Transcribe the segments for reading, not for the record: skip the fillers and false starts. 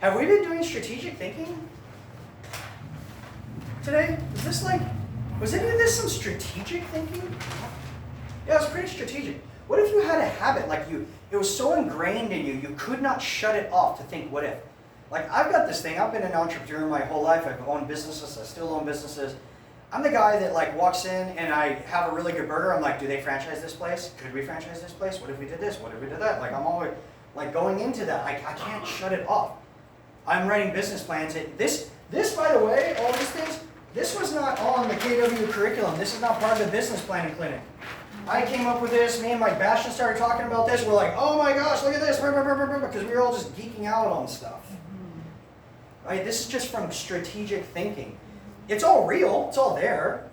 Have we been doing strategic thinking today? Is this like, was any of this some strategic thinking? Yeah, it was pretty strategic. What if you had a habit, like it was so ingrained in you, you could not shut it off to think, what if? Like, I've got this thing, I've been an entrepreneur my whole life, I've owned businesses, I still own businesses. I'm the guy that like walks in and I have a really good burger, I'm like, do they franchise this place? Could we franchise this place? What if we did this? What if we did that? Like, I'm always, like, going into that, I can't shut it off. I'm writing business plans. This, by the way, all these things, this was not on the KW curriculum. This is not part of the business planning clinic. I came up with this, me and Mike Bastian started talking about this, we're like, oh my gosh, look at this, because we were all just geeking out on stuff. Right? This is just from strategic thinking. It's all real, it's all there.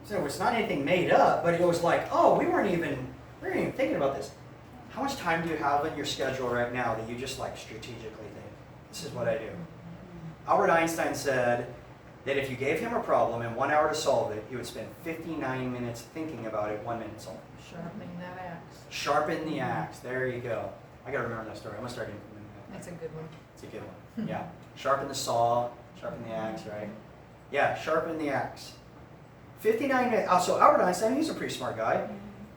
So it's not anything made up, but it was like, oh, we weren't even thinking about this. How much time do you have in your schedule right now that you just like strategically think? This is what I do. Albert Einstein said that if you gave him a problem and 1 hour to solve it, he would spend 59 minutes thinking about it, 1 minute solving it. Sharpening that axe. Sharpen the axe. There you go. I gotta remember that story. I'm gonna start implementing that. That's a good one. It's a good one. Yeah. Sharpen the saw, sharpen the axe, right? Yeah, sharpen the axe. 59 minutes. So Albert Einstein, he's a pretty smart guy.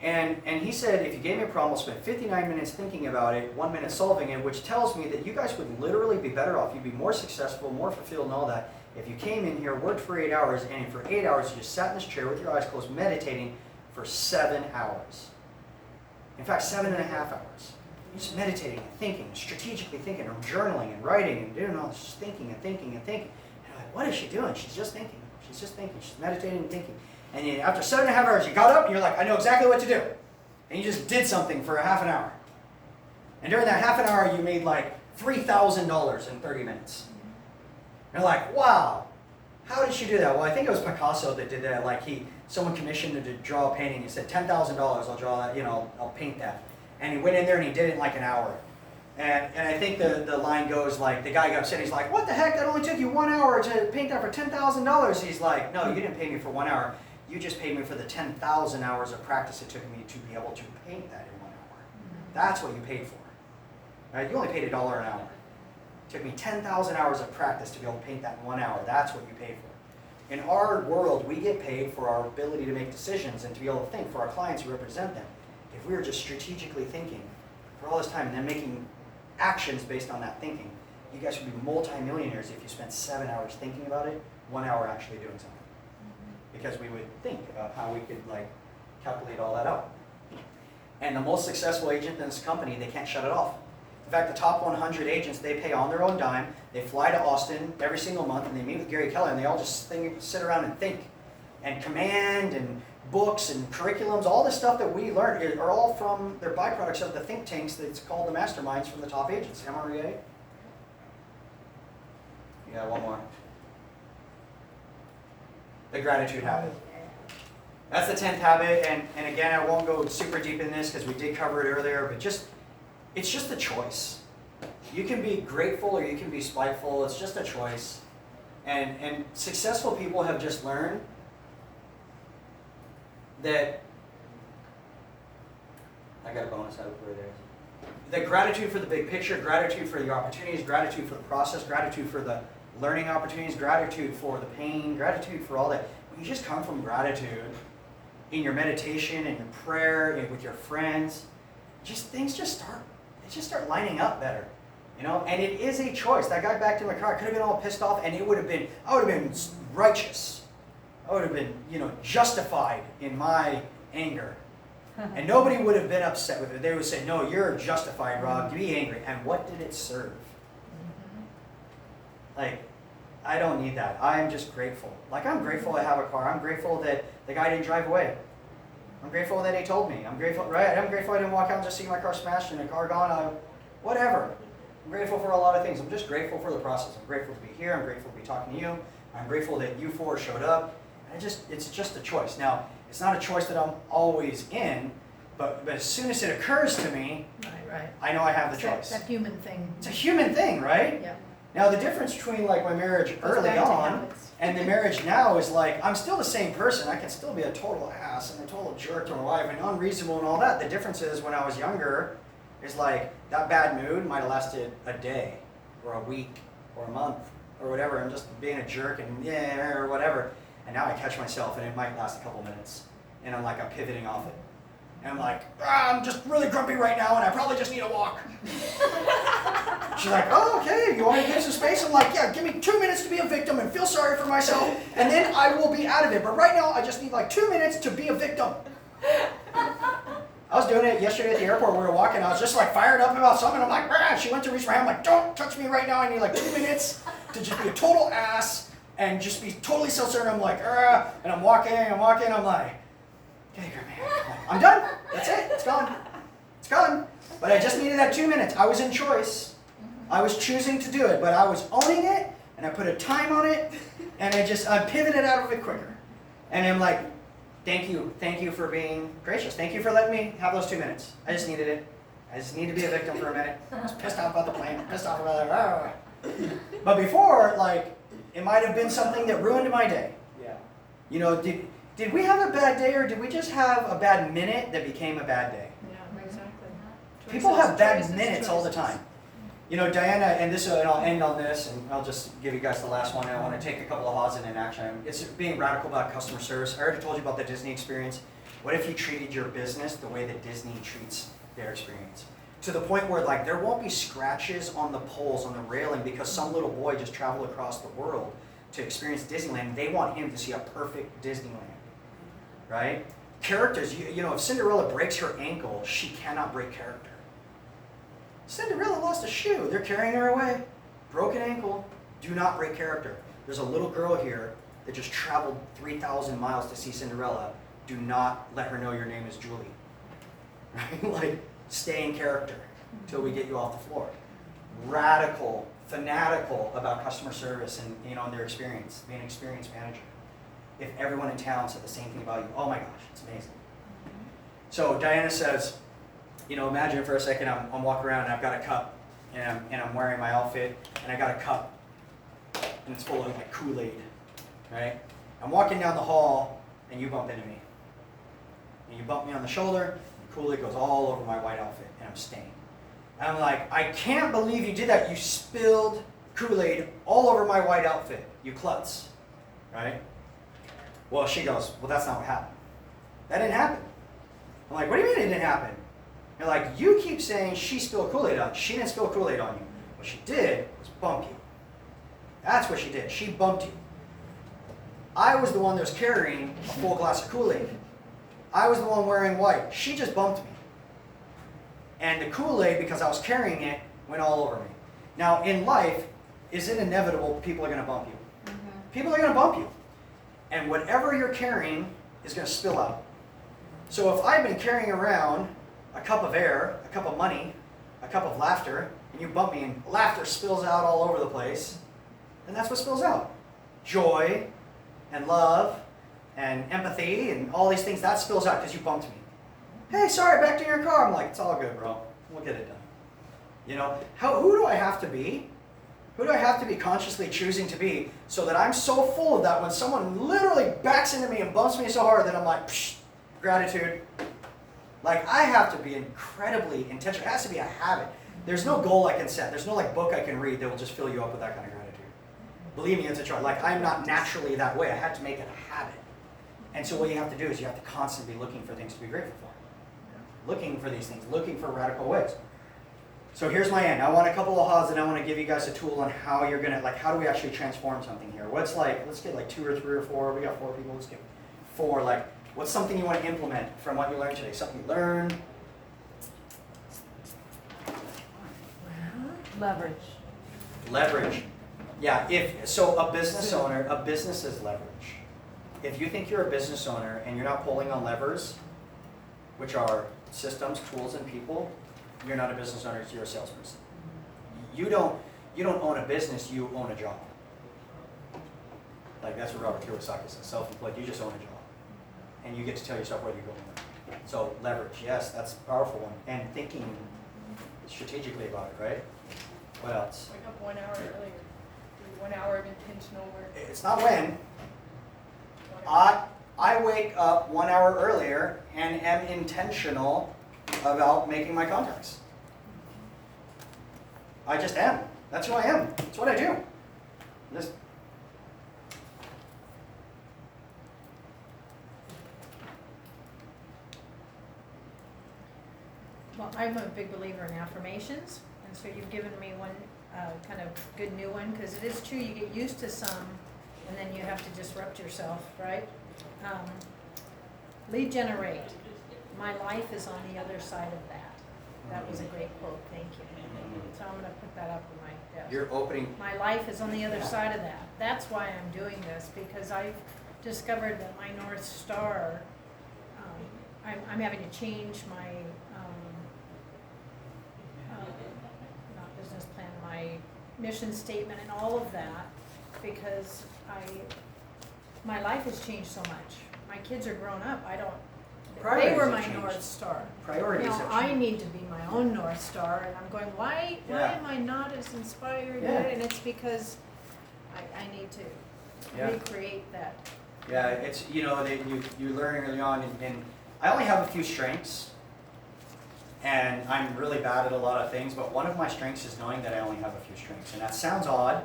And he said, if you gave me a problem, I'll spend 59 minutes thinking about it, 1 minute solving it, which tells me that you guys would literally be better off. You'd be more successful, more fulfilled and all that if you came in here, worked for 8 hours, and for 8 hours you just sat in this chair with your eyes closed, meditating for 7 hours. In fact, 7.5 hours. Just meditating and thinking, strategically thinking, or journaling and writing and doing all this, just thinking and thinking and thinking. And I'm like, what is she doing? She's just thinking. She's just thinking. She's meditating and thinking. And then after 7.5 hours, you got up and you're like, I know exactly what to do. And you just did something for a half an hour. And during that half an hour, you made like $3,000 in 30 minutes. And you're like, wow, how did she do that? Well, I think it was Picasso that did that. Like someone commissioned him to draw a painting. He said, $10,000, I'll draw that, I'll paint that. And he went in there and he did it in like an hour. And I think the line goes like, the guy got upset, he's like, what the heck, that only took you 1 hour to paint that for $10,000. He's like, no, you didn't pay me for 1 hour. You just paid me for the 10,000 hours of practice it took me to be able to paint that in 1 hour. That's what you paid for. Right? You only paid $1 an hour. It took me 10,000 hours of practice to be able to paint that in 1 hour. That's what you paid for. In our world, we get paid for our ability to make decisions and to be able to think for our clients who represent them. If we were just strategically thinking for all this time and then making actions based on that thinking, you guys would be multimillionaires if you spent 7 hours thinking about it, 1 hour actually doing something. Because we would think about how we could like calculate all that out. And the most successful agent in this company, they can't shut it off. In fact, the top 100 agents, they pay on their own dime. They fly to Austin every single month and they meet with Gary Keller and they all just sit around and think. And command and books and curriculums, all this stuff that we learn are all from, they're byproducts of the think tanks that's called the masterminds from the top agents. Am I right? Yeah, one more. The gratitude habit. That's the 10th habit, and again, I won't go super deep in this because we did cover it earlier, but it's just a choice. You can be grateful or you can be spiteful, it's just a choice. And successful people have just learned that, I got a bonus out of where there is. The gratitude for the big picture, gratitude for the opportunities, gratitude for the process, gratitude for the learning opportunities, gratitude for the pain, gratitude for all that. When you just come from gratitude in your meditation and your prayer and with your friends, things just start lining up better. And it is a choice. That guy backed in my car, I could have been all pissed off and I would have been righteous. I would have been, justified in my anger. And nobody would have been upset with it. They would say, no, you're justified, Rob. Be angry. And what did it serve? Like, I don't need that. I'm just grateful. Like, I'm grateful I have a car. I'm grateful that the guy didn't drive away. I'm grateful that he told me. I'm grateful, right? I'm grateful I didn't walk out and just see my car smashed and a car gone. Whatever. I'm grateful for a lot of things. I'm just grateful for the process. I'm grateful to be here. I'm grateful to be talking to you. I'm grateful that you four showed up. It's just a choice. Now, it's not a choice that I'm always in, but as soon as it occurs to me, right. I know I have the choice. That human thing. It's a human thing, right? Yeah. Now, the difference between like my marriage early on and the marriage now is like, I'm still the same person. I can still be a total ass and a total jerk to my wife and unreasonable and all that. The difference is when I was younger, is like that bad mood might have lasted a day or a week or a month or whatever. I'm just being a jerk and yeah, or whatever. And now I catch myself, and it might last a couple minutes. And I'm pivoting off it. And I'm like, I'm just really grumpy right now, and I probably just need a walk. She's like, oh, okay, you want me to give some space? I'm like, yeah, give me 2 minutes to be a victim and feel sorry for myself, and then I will be out of it. But right now, I just need 2 minutes to be a victim. I was doing it yesterday at the airport. We were walking. I was just fired up about something. I'm like, ah. She went to reach my hand. I'm like, don't touch me right now. I need 2 minutes to just be a total ass and just be totally self-certain. I'm like, and I'm walking. I'm like, okay, man. I'm done. That's it. It's gone. It's gone. But I just needed that 2 minutes. I was in choice. I was choosing to do it, but I was owning it, and I put a time on it, and I pivoted out of it quicker. And I'm like, thank you for being gracious. Thank you for letting me have those 2 minutes. I just needed it. I just need to be a victim for a minute. I was pissed off about the plane, pissed off about it. But before, it might have been something that ruined my day. Yeah. Did we have a bad day, or did we just have a bad minute that became a bad day? Yeah, exactly. People have bad minutes all the time. Diana, and I'll end on this, and I'll just give you guys the last one. I want to take a couple of Haas in action. It's being radical about customer service. I already told you about the Disney experience. What if you treated your business the way that Disney treats their experience? To the point where there won't be scratches on the poles, on the railing, because some little boy just traveled across the world to experience Disneyland. They want him to see a perfect Disneyland, right? Characters, if Cinderella breaks her ankle, she cannot break character. Cinderella lost a shoe. They're carrying her away. Broken ankle. Do not break character. There's a little girl here that just traveled 3,000 miles to see Cinderella. Do not let her know your name is Julie. Right? Stay in character until we get you off the floor. Radical, fanatical about customer service and their experience. Being an experience manager. If everyone in town said the same thing about you, oh my gosh, it's amazing. So Diana says, imagine for a second I'm walking around and I've got a cup and I'm wearing my outfit and I got a cup and it's full of Kool-Aid, right? I'm walking down the hall and you bump into me. And you bump me on the shoulder and Kool-Aid goes all over my white outfit and I'm stained. And I'm like, I can't believe you did that. You spilled Kool-Aid all over my white outfit, you klutz, right? Well, she goes, well, that's not what happened. That didn't happen. I'm like, what do you mean it didn't happen? You're like, you keep saying she spilled Kool-Aid on you. She didn't spill Kool-Aid on you. What she did was bump you. That's what she did. She bumped you. I was the one that was carrying a full glass of Kool-Aid. I was the one wearing white. She just bumped me. And the Kool-Aid, because I was carrying it, went all over me. Now, in life, is it inevitable people are going to bump you? Mm-hmm. People are going to bump you. And whatever you're carrying is going to spill out. So if I've been carrying around a cup of air, a cup of money, a cup of laughter, and you bump me and laughter spills out all over the place, then that's what spills out. Joy and love and empathy and all these things, that spills out because you bumped me. Hey, sorry, back to your car. I'm like, it's all good, bro. We'll get it done. Who do I have to be? Who do I have to be consciously choosing to be so that I'm so full of that when someone literally backs into me and bumps me so hard that I'm like, psh, gratitude. I have to be incredibly intentional. It has to be a habit. There's no goal I can set. There's no book I can read that will just fill you up with that kind of gratitude. Believe me, it's a choice. I'm not naturally that way. I had to make it a habit. And so what you have to do is you have to constantly be looking for things to be grateful for. Looking for these things. Looking for radical ways. So here's my end. I want a couple of ahas, and I want to give you guys a tool on how you're going to, how do we actually transform something here? Let's get 2 or 3 or 4. We got 4 people. Let's get 4. What's something you want to implement from what you learned today? Something you learned? Leverage. Leverage. Yeah, a business is leverage. If you think you're a business owner and you're not pulling on levers, which are systems, tools, and people, you're not a business owner, you're a salesperson. You don't own a business, you own a job. That's what Robert Kiyosaki says, self-employed, you just own a job. And you get to tell yourself where you're going. So leverage, yes, that's a powerful one. And thinking strategically about it, right? What else? Wake up 1 hour earlier. Do 1 hour of intentional work. It's not when. I wake up 1 hour earlier and am intentional about making my contacts. I just am. That's who I am. That's what I do. Just, Well, I'm a big believer in affirmations, and so you've given me one kind of good new one, because it is true, you get used to some, and then you have to disrupt yourself, right? Lead generate. My life is on the other side of that. That was a great quote, thank you. So I'm gonna put that up on my desk. you're opening. My life is on the other side of that. That's why I'm doing this, because I've discovered that my North Star, I'm having to change my, not business plan, my mission statement and all of that, because my life has changed so much. My kids are grown up, they Priorities were have my changed. North Star. Priorities Now, have I changed. need to be my own North Star, and I'm going, why Yeah. am I not as inspired? Yeah. And it's because I need to Yeah. recreate that. Yeah, it's, you know, that you learn early on, and I only have a few strengths, and I'm really bad at a lot of things, but one of my strengths is knowing that I only have a few strengths. And that sounds odd,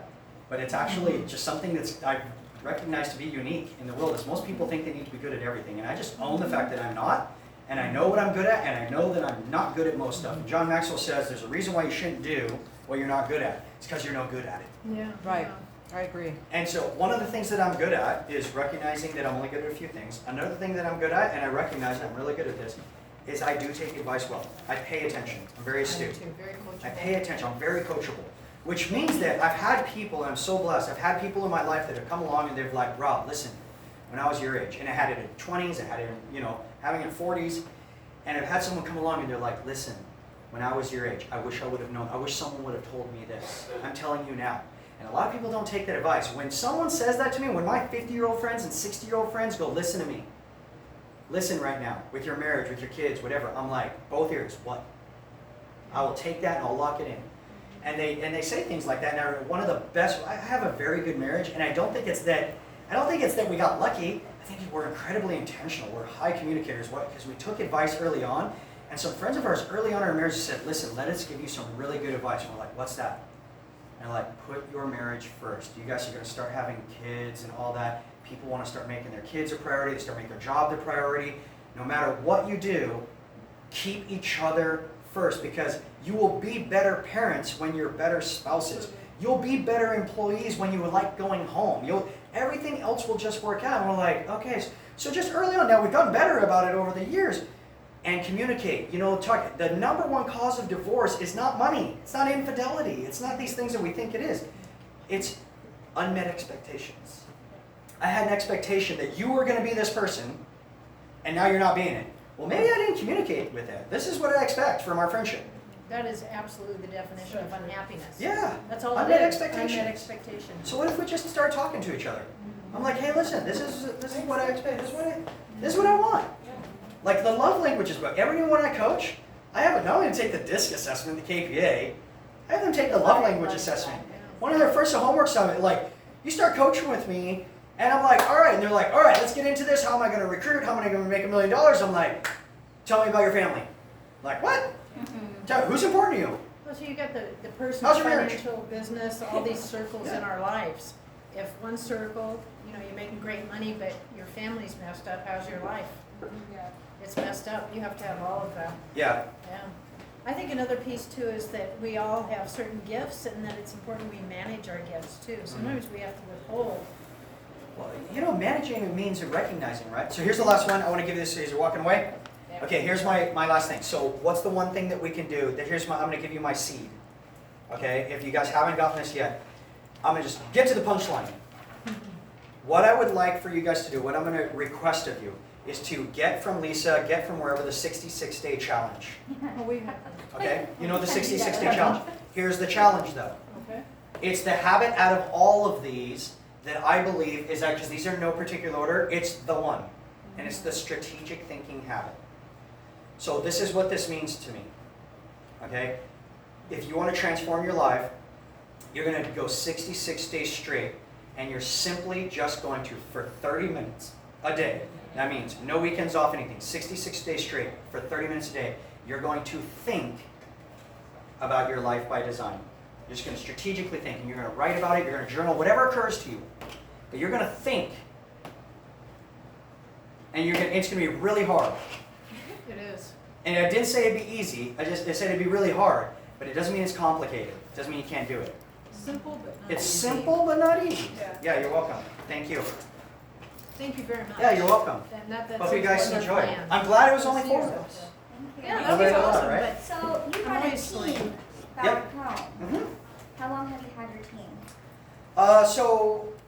but it's actually just something that's I've recognized to be unique in the world, is most people think they need to be good at everything, and I just own the fact that I'm not, and I know what I'm good at, and I know that I'm not good at most stuff. And John Maxwell says there's a reason why you shouldn't do what you're not good at. It's because you're no good at it. Yeah. Right. I agree. And so one of the things that I'm good at is recognizing that I'm only good at a few things. Another thing that I'm good at, and I recognize I'm really good at this, is I do take advice well. I pay attention. I'm very I do astute. too, very coachable. I pay attention. I'm very coachable. Which means that I've had people, and I'm so blessed, I've had people in my life that have come along and they've like, Rob, listen, when I was your age, and I had it in 20s, I had it in, having it in 40s, and I've had someone come along and they're like, listen, when I was your age, I wish I would have known, I wish someone would have told me this. I'm telling you now. And a lot of people don't take that advice. When someone says that to me, when my 50-year-old friends and 60-year-old friends go, listen to me. Listen right now, with your marriage, with your kids, whatever. I'm like, both ears, what? I will take that and I'll lock it in. And they say things like that. Now, one of the best, I have a very good marriage, and I don't think it's that we got lucky. I think we're incredibly intentional. We're high communicators. Because we took advice early on, and some friends of ours early on in our marriage said, listen, let us give you some really good advice. And we're like, what's that? And they're like, put your marriage first. You guys are going to start having kids and all that. People want to start making their kids a priority. They start making their job their priority. No matter what you do, keep each other first, because you will be better parents when you're better spouses. You'll be better employees when you like going home. Everything else will just work out. And we're like, okay, so just early on, now we've gotten better about it over the years. And communicate, talk. The number one cause of divorce is not money. It's not infidelity. It's not these things that we think it is. It's unmet expectations. I had an expectation that you were going to be this person, and now you're not being it. Well, maybe I didn't communicate with that. This is what I expect from our friendship. That is absolutely the definition of unhappiness. Yeah. That's all Unmet it is. expectations. Unmet expectations. So what if we just start talking to each other? I'm like, hey, listen, this is what I expect. This is what I want. Like the love languages book. Everyone I coach, I have not only take the DISC assessment, the KPA, I have them take the love language assessment. One of their first homework summit, like, you start coaching with me, and I'm like, all right. And they're like, all right, let's get into this. How am I going to recruit? How am I going to make $1 million? I'm like, tell me about your family. Like, what? Who's important to you? Well, so you got the personal, How's your marriage? financial, business, all these circles in our lives. If one circle, you're making great money, but your family's messed up, how's your life? Yeah. It's messed up. You have to have all of that. Yeah. Yeah. I think another piece too is that we all have certain gifts, and that it's important we manage our gifts too. Sometimes we have to withhold. Well, managing means recognizing, right? So here's the last one. I want to give you this as you're walking away. Okay, here's my last thing. So what's the one thing that we can do? I'm going to give you my seed. Okay, if you guys haven't gotten this yet, I'm going to just get to the punchline. What I would like for you guys to do, what I'm going to request of you, is to get from Lisa, get from wherever the 66-day challenge. Okay, you know the 66-day challenge. Here's the challenge though. Okay. It's the habit out of all of these that I believe is that, because these are in no particular order, it's the one. And it's the strategic thinking habit. So this is what this means to me. Okay? If you want to transform your life, you're going to go 66 days straight, and you're simply just going to, for 30 minutes a day, that means no weekends off, anything, 66 days straight, for 30 minutes a day, you're going to think about your life by design. You're just going to strategically think, and you're going to write about it, you're going to journal, whatever occurs to you. But you're going to think, and it's going to be really hard. It is. And I didn't say it'd be easy, I said it'd be really hard, but it doesn't mean it's complicated. It doesn't mean you can't do it. Simple but not It's easy. simple, but not easy. Yeah. Yeah, you're welcome. Thank you. Thank you very much. Yeah, you're welcome. And that's Hope you guys our enjoyed. plan. I'm glad it was only See 4 you. of us. Yeah, No, that but was it's awesome, right? but So you I'm had a always team late. back Yep. home. Mm-hmm. How long have you had your team? So